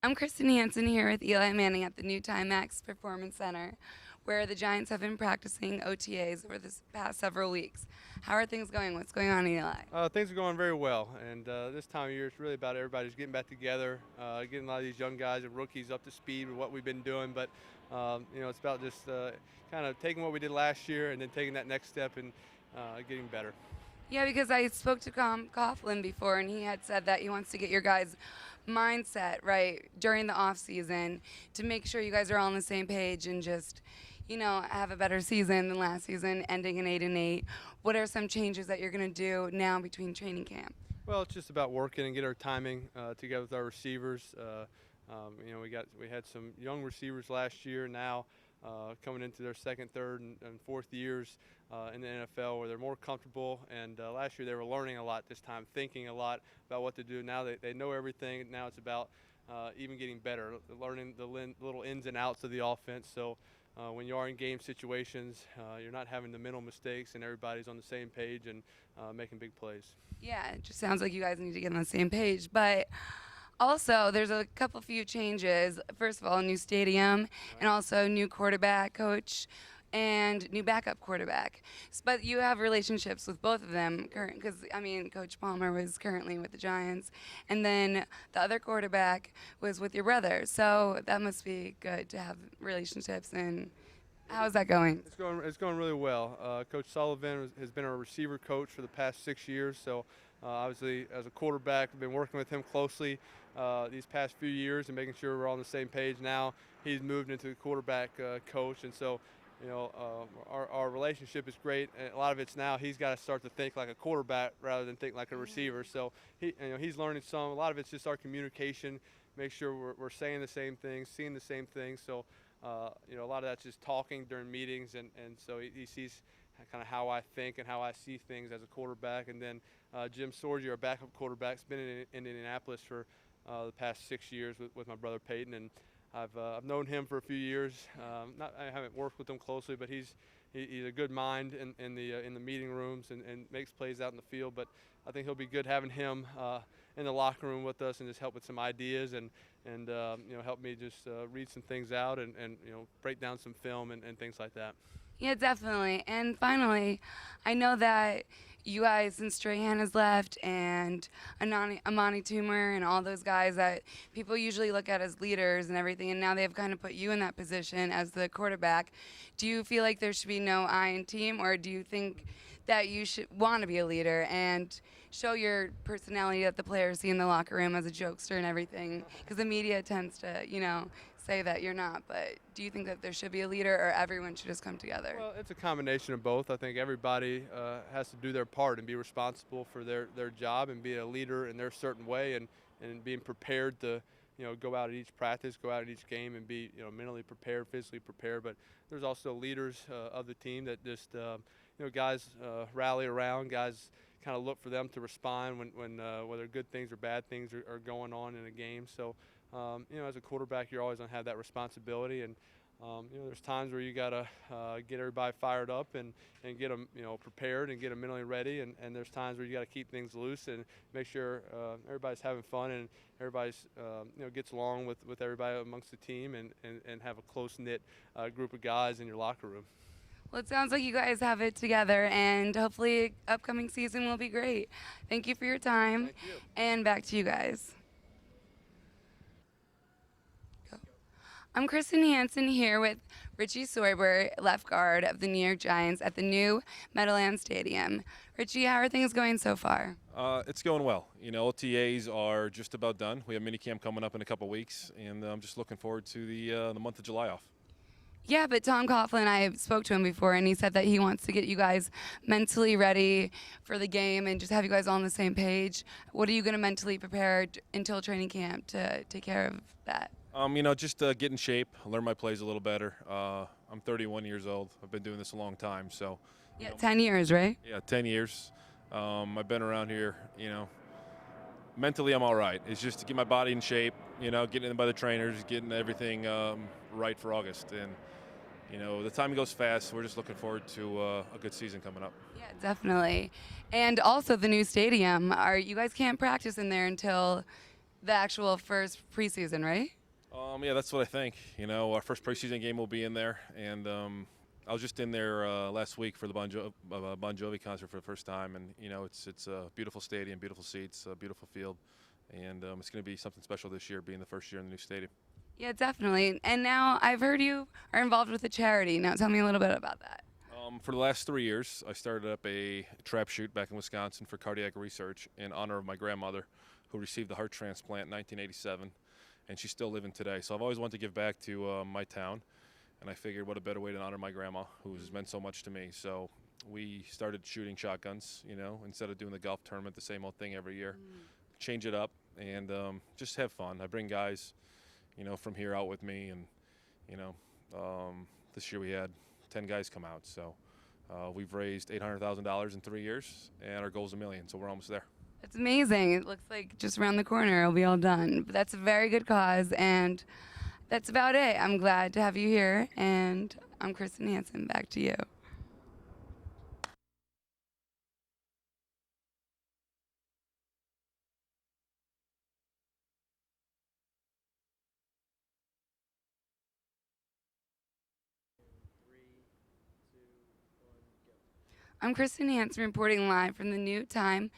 I'm Kristen Hansen here with Eli Manning at the new Timex Performance Center, where the Giants have been practicing OTAs over the past several weeks. How are things going? What's going on, Eli? Things are going very well, and this time of year it's really about everybody's getting back together, getting a lot of these young guys and rookies up to speed with what we've been doing. But it's about just kind of taking what we did last year and then taking that next step and getting better. Yeah, because I spoke to Coughlin before, and he had said that he wants to get your guys' mindset right during the off season to make sure you guys are all on the same page and just, have a better season than last season, ending in 8-8. What are some changes that you're going to do now between training camp? Well, it's just about working and get our timing together with our receivers. We had some young receivers last year. Now coming into their second, third, and fourth years in the NFL, where they're more comfortable. And last year they were learning a lot. This time, thinking a lot about what to do. Now they know everything. Now it's about even getting better, learning the little ins and outs of the offense. So. When you are in game situations, you're not having the mental mistakes, and everybody's on the same page and making big plays. Yeah, it just sounds like you guys need to get on the same page. But also, there's a few changes. First of all, a new stadium, and also new quarterback coach and new backup quarterback. But you have relationships with both of them, because Coach Palmer was currently with the Giants, and then the other quarterback was with your brother. So that must be good to have relationships. And how's that going? It's going really well. Coach Sullivan has been our receiver coach for the past 6 years. So obviously, as a quarterback, I've been working with him closely these past few years and making sure we're all on the same page. Now he's moved into the quarterback coach, and so our relationship is great. And a lot of it's now he's got to start to think like a quarterback rather than think like a receiver. So he's learning some. A lot of it's just our communication. Make sure we're saying the same things, seeing the same things. So. A lot of that's just talking during meetings, and so he sees kind of how I think and how I see things as a quarterback. And then Jim Sorgi, our backup quarterback, has been in Indianapolis for the past 6 years with my brother Peyton, and I've known him for a few years. I haven't worked with him closely, but he's a good mind in the meeting rooms and makes plays out in the field. But I think he'll be good having him in the locker room with us and just help with some ideas and help me just read some things out and break down some film and things like that. Yeah, definitely. And finally, I know that you guys, since Strahan has left and Amani Toomer and all those guys that people usually look at as leaders and everything, and now they've kind of put you in that position as the quarterback. Do you feel like there should be no I in team, or do you think that you should want to be a leader and show your personality that the players see in the locker room as a jokester and everything? Because the media tends to, say that you're not, but do you think that there should be a leader or everyone should just come together? Well, it's a combination of both. I think everybody has to do their part and be responsible for their job and be a leader in their certain way and being prepared to go out at each practice, go out at each game and be mentally prepared, physically prepared. But there's also leaders of the team that just guys rally around, guys kind of look for them to respond when whether good things or bad things are going on in a game. So as a quarterback, you're always going to have that responsibility, and there's times where you got to get everybody fired up and get them prepared and get them mentally ready, and there's times where you got to keep things loose and make sure everybody's having fun and everybody's gets along with everybody amongst the team and have a close-knit group of guys in your locker room. Well, it sounds like you guys have it together, and hopefully upcoming season will be great. Thank you for your time. Thank you. And back to you guys. I'm Kristen Hansen here with Richie Soyber, left guard of the New York Giants at the new Meadowlands Stadium. Richie, how are things going so far? It's going well. OTAs are just about done. We have minicamp coming up in a couple weeks, and I'm just looking forward to the month of July off. Yeah, but Tom Coughlin, I spoke to him before, and he said that he wants to get you guys mentally ready for the game and just have you guys all on the same page. What are you going to mentally prepare until training camp to take care of that? Just get in shape, learn my plays a little better. I'm 31 years old. I've been doing this a long time, so. Yeah, 10 years, right? Yeah, 10 years. I've been around here, Mentally, I'm all right. It's just to get my body in shape, getting in by the trainers, getting everything right for August. And, the time goes fast. We're just looking forward to a good season coming up. Yeah, definitely. And also the new stadium. You guys can't practice in there until the actual first preseason, right? Yeah, that's what I think. Our first preseason game will be in there, and I was just in there last week for the Bon Jovi concert for the first time, and it's a beautiful stadium, beautiful seats, a beautiful field, and it's going to be something special this year, being the first year in the new stadium. Yeah, definitely. And now I've heard you are involved with a charity. Now tell me a little bit about that. For the last 3 years, I started up a trap shoot back in Wisconsin for cardiac research in honor of my grandmother, who received a heart transplant in 1987, and she's still living today. So I've always wanted to give back to my town, and I figured what a better way to honor my grandma, who's meant so much to me. So we started shooting shotguns, instead of doing the golf tournament, the same old thing every year. Change it up and just have fun. I bring guys, from here out with me, and this year we had 10 guys come out. So we've raised $800,000 in 3 years, and our goal is $1 million, so we're almost there. It's amazing. It looks like just around the corner it'll be all done. But that's a very good cause, and that's about it. I'm glad to have you here, and I'm Kristen Hansen. Back to you. I'm Kristen Hansen reporting live from the new Time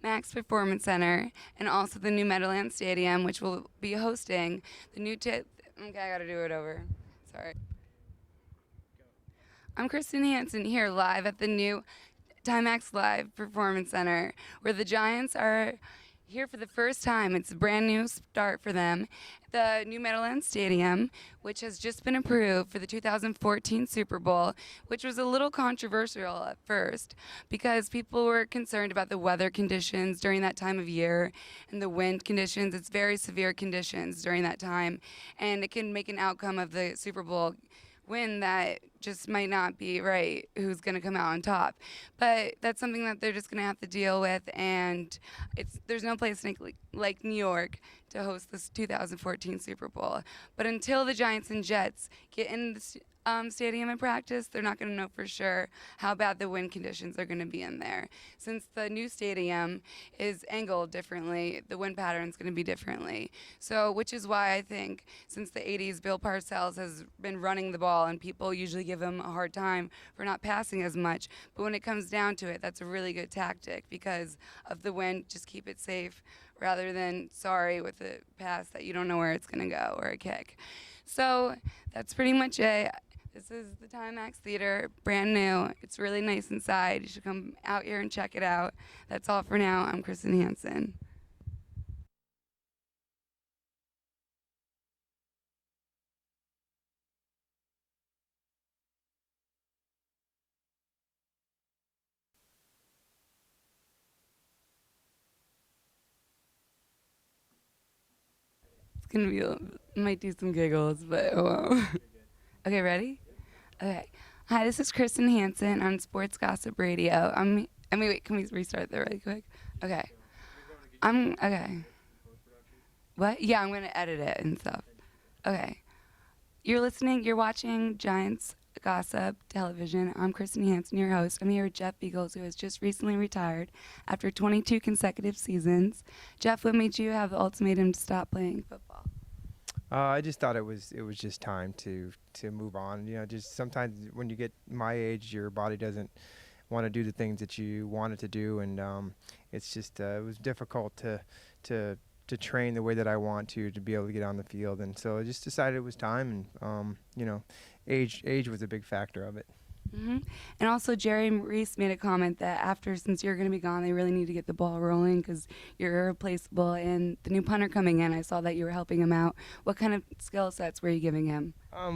Max Performance Center and also the new Meadowlands Stadium, which will be hosting the new okay, I gotta do it over. Sorry. I'm Kristen Hansen here live at the new Timex Live Performance Center, where the Giants are here for the first time. It's a brand new start for them. The new Meadowlands Stadium, which has just been approved for the 2014 Super Bowl, which was a little controversial at first because people were concerned about the weather conditions during that time of year and the wind conditions. It's very severe conditions during that time, and it can make an outcome of the Super Bowl win that just might not be right, who's going to come out on top. But that's something that they're just going to have to deal with, and there's no place like New York to host this 2014 Super Bowl. But until the Giants and Jets get in the stadium and practice, they're not going to know for sure how bad the wind conditions are going to be in there. Since the new stadium is angled differently, the wind pattern is going to be differently. So, which is why I think since the 80s, Bill Parcells has been running the ball, and people usually give him a hard time for not passing as much. But when it comes down to it, that's a really good tactic because of the wind. Just keep it safe rather than sorry with a pass that you don't know where it's going to go or a kick. So that's pretty much it. This is the Timex Theater, brand new. It's really nice inside. You should come out here and check it out. That's all for now. I'm Kristen Hansen. It's gonna be, might do some giggles, but oh well. Okay, ready? Okay. Hi, this is Kristen Hansen on Sports Gossip Radio. Wait, can we restart that really quick? Okay. Okay. What? Yeah, I'm going to edit it and stuff. Okay. You're watching Giants Gossip Television. I'm Kristen Hansen, your host. I'm here with Jeff Beagles, who has just recently retired after 22 consecutive seasons. Jeff, what made you have the ultimatum to stop playing football? I just thought it was just time to move on. Just sometimes when you get my age, your body doesn't want to do the things that you want it to do, and it's just it was difficult to train the way that I want to be able to get on the field. And so I just decided it was time, and age was a big factor of it. Mm-hmm. And also, Jerry Reese made a comment that since you're going to be gone, they really need to get the ball rolling because you're irreplaceable. And the new punter coming in, I saw that you were helping him out. What kind of skill sets were you giving him?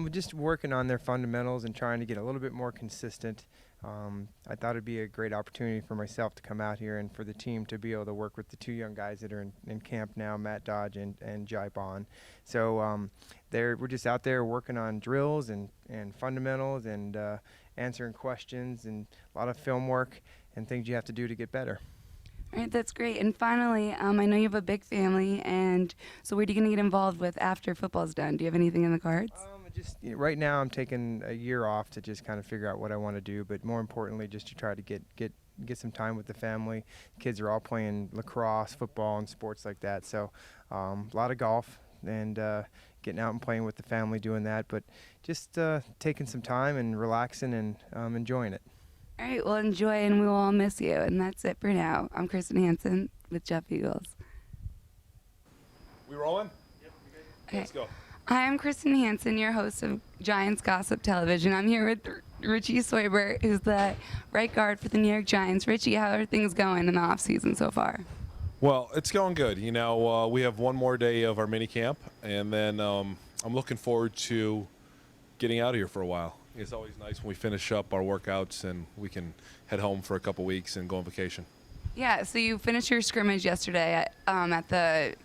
Just working on their fundamentals and trying to get a little bit more consistent. I thought it'd be a great opportunity for myself to come out here and for the team to be able to work with the two young guys that are in camp now, Matt Dodge and Jai Bond. So we're just out there working on drills and fundamentals and answering questions and a lot of film work and things you have to do to get better. All right, that's great. And finally, I know you have a big family, and so what are you going to get involved with after football's done? Do you have anything in the cards? Right now I'm taking a year off to just kind of figure out what I want to do, but more importantly just to try to get get some time with the family. Kids are all playing lacrosse, football, and sports like that. So a lot of golf and getting out and playing with the family doing that. But just taking some time and relaxing and enjoying it. All right, well, enjoy, and we will all miss you. And that's it for now. I'm Kristen Hansen with Jeff Eagles. We rolling? Okay. Let's go. Hi, I'm Kristen Hansen, your host of Giants Gossip Television. I'm here with Richie Soybert, who's the right guard for the New York Giants. Richie, how are things going in the offseason so far? Well, it's going good. You know, we have one more day of our mini camp, and then I'm looking forward to getting out of here for a while. It's always nice when we finish up our workouts and we can head home for a couple weeks and go on vacation. Yeah, so you finished your scrimmage yesterday at the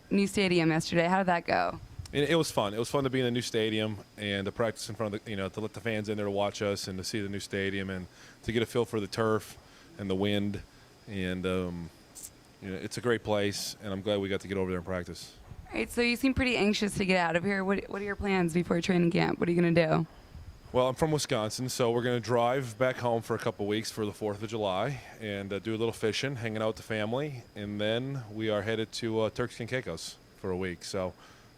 new stadium yesterday. How did that go? It was fun. It was fun to be in the new stadium and to practice in front of the, to let the fans in there to watch us and to see the new stadium and to get a feel for the turf and the wind. And, it's a great place, and I'm glad we got to get over there and practice. All right, so you seem pretty anxious to get out of here. What are your plans before training camp? What are you going to do? Well, I'm from Wisconsin, so we're going to drive back home for a couple weeks for the 4th of July and do a little fishing, hanging out with the family, and then we are headed to Turks and Caicos for a week. So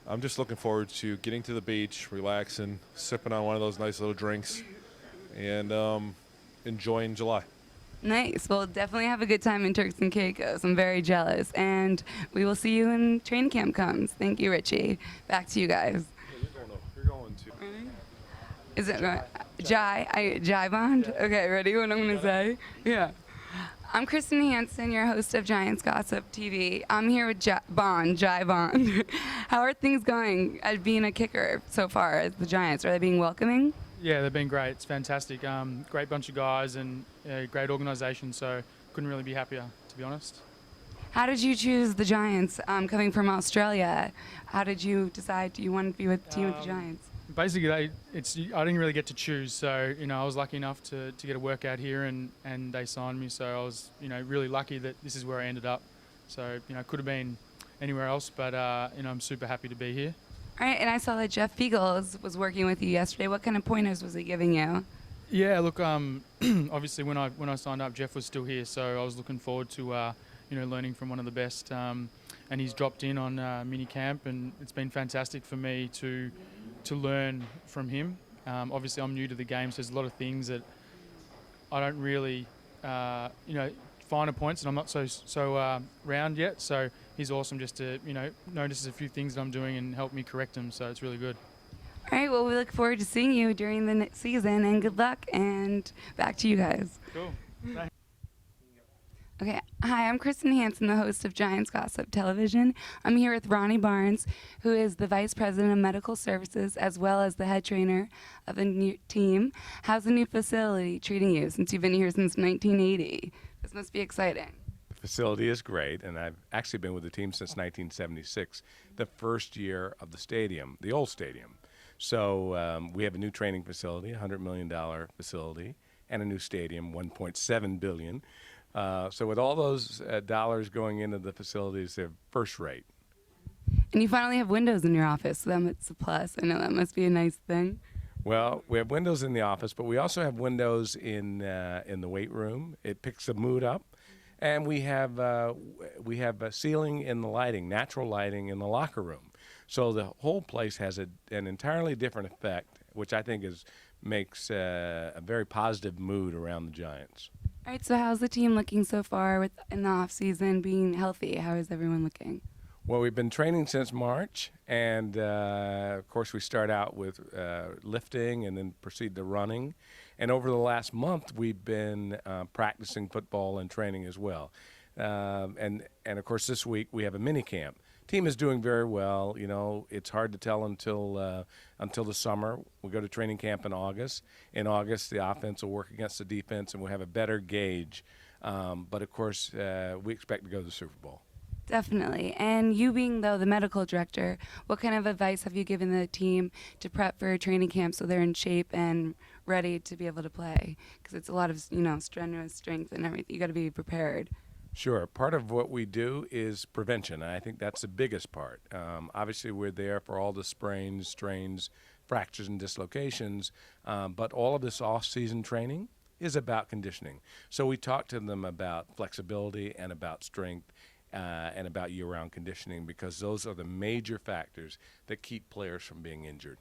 I'm just looking forward to getting to the beach, relaxing, sipping on one of those nice little drinks, and enjoying July. Nice. Well, definitely have a good time in Turks and Caicos. I'm very jealous. And we will see you when training camp comes. Thank you, Richie. Back to you guys. You're going to. Is it Jai Bond? Okay, ready what I'm going to say? Yeah. I'm Kristen Hansen, your host of Giants Gossip TV. I'm here with Jai Bond. How are things going at being a kicker so far at the Giants? Are they being welcoming? Yeah, they've been great. It's fantastic. Great bunch of guys and great organisation, so couldn't really be happier, to be honest. How did you choose the Giants coming from Australia? How did you decide you wanted to be with the team with the Giants? Basically, I didn't really get to choose, so I was lucky enough to get a workout here, and they signed me. So I was really lucky that this is where I ended up. So could have been anywhere else, but I'm super happy to be here. All right, and I saw that Jeff Eagles was working with you yesterday. What kind of pointers was he giving you? Yeah, look, obviously when I signed up, Jeff was still here, so I was looking forward to learning from one of the best. And he's dropped in on mini camp, and it's been fantastic for me to learn from him. Obviously, I'm new to the game, so there's a lot of things that I don't really, finer points, and I'm not so round yet. So he's awesome just to notice a few things that I'm doing and help me correct them. So it's really good. All right, well, we look forward to seeing you during the season, and good luck, and back to you guys. Cool. Okay, hi, I'm Kristen Hansen, the host of Giants Gossip Television. I'm here with Ronnie Barnes, who is the Vice President of Medical Services, as well as the head trainer of the new team. How's the new facility treating you since you've been here since 1980? This must be exciting. The facility is great, and I've actually been with the team since 1976, the first year of the stadium, the old stadium. So we have a new training facility, a $100 million facility, and a new stadium, $1.7 billion. So with all those dollars going into the facilities, they're first rate. And you finally have windows in your office, so that's a plus. I know that must be a nice thing. Well, we have windows in the office, but we also have windows in the weight room. It picks the mood up. And we have a ceiling in the lighting, natural lighting in the locker room. So the whole place has an entirely different effect, which I think makes a very positive mood around the Giants. All right, so how's the team looking so far in the off-season, being healthy? How is everyone looking? Well, we've been training since March, and of course we start out with lifting and then proceed to running. And over the last month, we've been practicing football and training as well. And of course this week we have a mini camp. Team is doing very well. It's hard to tell until the summer. We go to training camp in August. In August, the offense will work against the defense, and we'll have a better gauge. But of course, we expect to go to the Super Bowl. Definitely. And you being, though, the medical director, what kind of advice have you given the team to prep for training camp so they're in shape and ready to be able to play? Because it's a lot of, strenuous strength and everything. You got to be prepared. Sure. Part of what we do is prevention, and I think that's the biggest part. Obviously, we're there for all the sprains, strains, fractures, and dislocations, but all of this off-season training is about conditioning. So we talk to them about flexibility and about strength and about year-round conditioning, because those are the major factors that keep players from being injured.